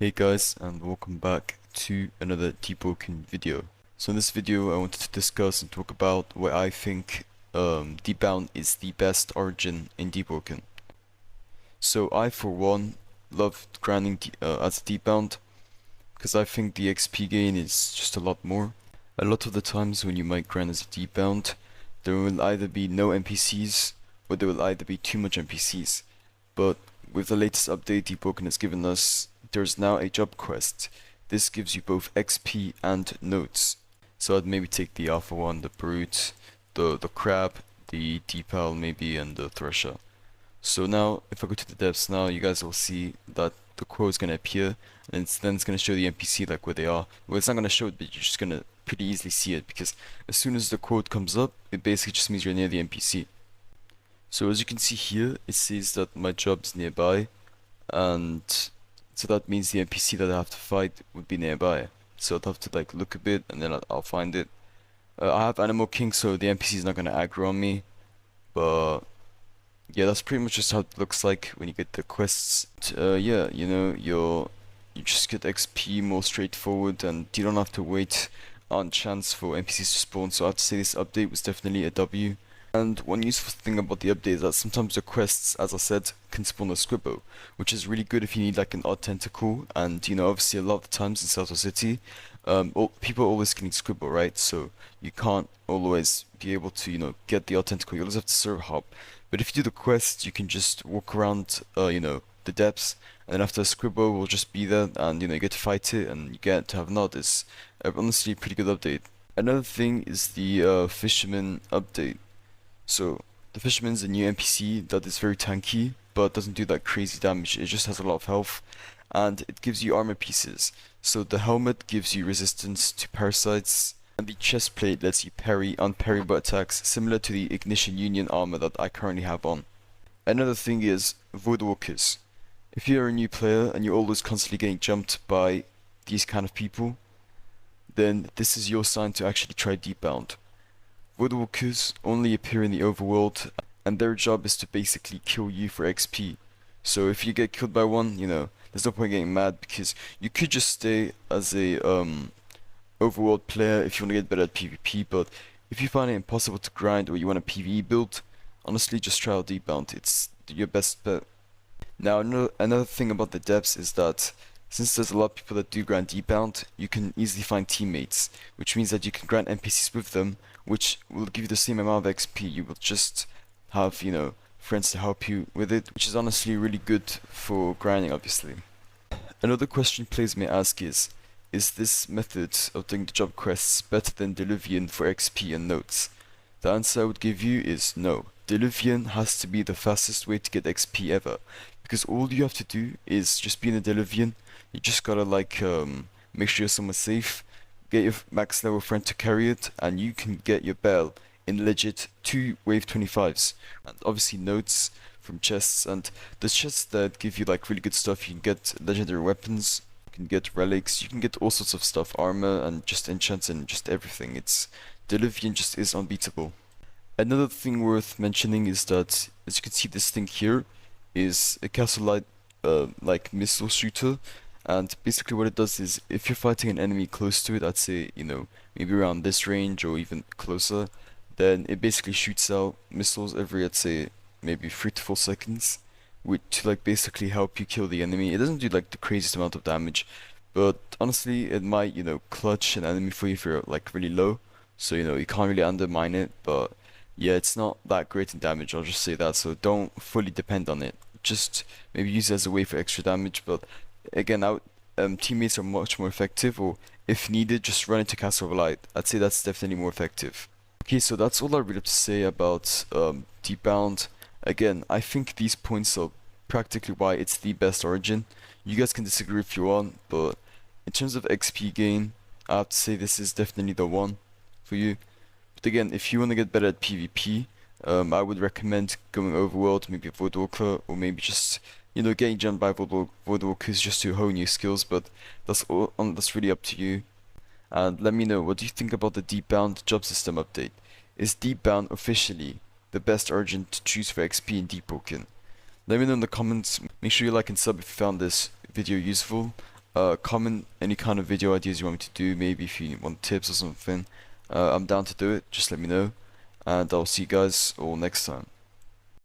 Hey guys, and welcome back to another Deepwoken video. So in this video I wanted to discuss and talk about why I think Deepbound is the best origin in Deepwoken. So I for one love grinding as Deepbound because I think the XP gain is just a lot more. A lot of the times when you might grind as a Deepbound, there will either be no NPCs or there will either be too much NPCs. But with the latest update Deepwoken has given us, there's now a job quest. This gives you both XP and notes. So I'd maybe take the Alpha one, the Brute, the Crab, the Deepal maybe, and the Thresher. So now, if I go to the depths now, you guys will see that the quote is going to appear, and then it's going to show the NPC like where they are. Well, it's not going to show it, but you're just going to pretty easily see it, because as soon as the quote comes up, it basically just means you're near the NPC. So as you can see here, it says that my job is nearby, and so that means the NPC that I have to fight would be nearby. So I'd have to like look a bit, and then I'll find it. I have Animal King, so the NPC is not gonna aggro on me. But yeah, that's pretty much just how it looks like when you get the quests. Yeah, you know, you just get XP more straightforward, and you don't have to wait on chance for NPCs to spawn. So I have to say this update was definitely a W. And one useful thing about the update is that sometimes the quests, as I said, can spawn a Squibbo, which is really good if you need like an odd tentacle. And you know, obviously a lot of the times in South City, people are always getting Squibbo, right? So you can't always be able to, you know, get the odd tentacle. You always have to server hop. But if you do the quest, you can just walk around, you know, the depths, and then after a Squibbo will just be there, and you know, you get to fight it, and you get to have Nod. It's honestly a pretty good update. Another thing is the Fisherman update. So the Fisherman's a new NPC that is very tanky, but doesn't do that crazy damage. It just has a lot of health, and it gives you armor pieces. So the helmet gives you resistance to parasites, and the chest plate lets you parry unparryable attacks, similar to the Ignition Union armor that I currently have on. Another thing is voidwalkers. If you're a new player and you're always constantly getting jumped by these kind of people, then this is your sign to actually try Deepbound. Voidwalkers only appear in the overworld, and their job is to basically kill you for XP. So if you get killed by one, you know, there's no point getting mad, because you could just stay as a overworld player if you want to get better at PvP, but if you find it impossible to grind or you want a PvE build, honestly just try out Deepbound. It's your best bet. Now another thing about the depths is that since there's a lot of people that do grind Deepbound, you can easily find teammates, which means that you can grind NPCs with them, which will give you the same amount of XP. You will just have, you know, friends to help you with it, which is honestly really good for grinding, obviously. Another question players may ask is this method of doing the job quests better than delion for XP and notes? The answer I would give you is no. Delion has to be the fastest way to get XP ever, because all you have to do is just be in a delion. You just gotta like make sure you're somewhere safe, get your max level friend to carry it, and you can get your bell in legit 2 wave 25s. And obviously notes from chests, and the chests that give you like really good stuff. You can get legendary weapons, you can get relics, you can get all sorts of stuff, armor and just enchants and just everything. It's Delivian just is unbeatable. Another thing worth mentioning is that, as you can see, this thing here is a castle light like missile shooter. And basically what it does is, if you're fighting an enemy close to it, I'd say, you know, maybe around this range or even closer, then it basically shoots out missiles every, I'd say, maybe 3 to 4 seconds, to like basically help you kill the enemy. It doesn't do like the craziest amount of damage, but honestly it might, you know, clutch an enemy for you if you're like really low, so you know, you can't really undermine it. But yeah, it's not that great in damage, I'll just say that, so don't fully depend on it. Just maybe use it as a way for extra damage, but again, teammates are much more effective, or if needed, just run into Castaway Light. I'd say that's definitely more effective. Okay, so that's all I really have to say about Deepbound. Again, I think these points are practically why it's the best origin. You guys can disagree if you want, but in terms of XP gain, I have to say this is definitely the one for you. But again, if you want to get better at PvP, I would recommend going overworld, maybe a voidwalker, or maybe just, you know, getting jumped by voidwalkers just to hone your skills. But that's really up to you. And let me know, what do you think about the Deepbound job system update? Is Deepbound officially the best origin to choose for XP in Deepwoken? Let me know in the comments. Make sure you like and sub if you found this video useful, Comment any kind of video ideas you want me to do, maybe if you want tips or something. I'm down to do it, just let me know, and I'll see you guys all next time.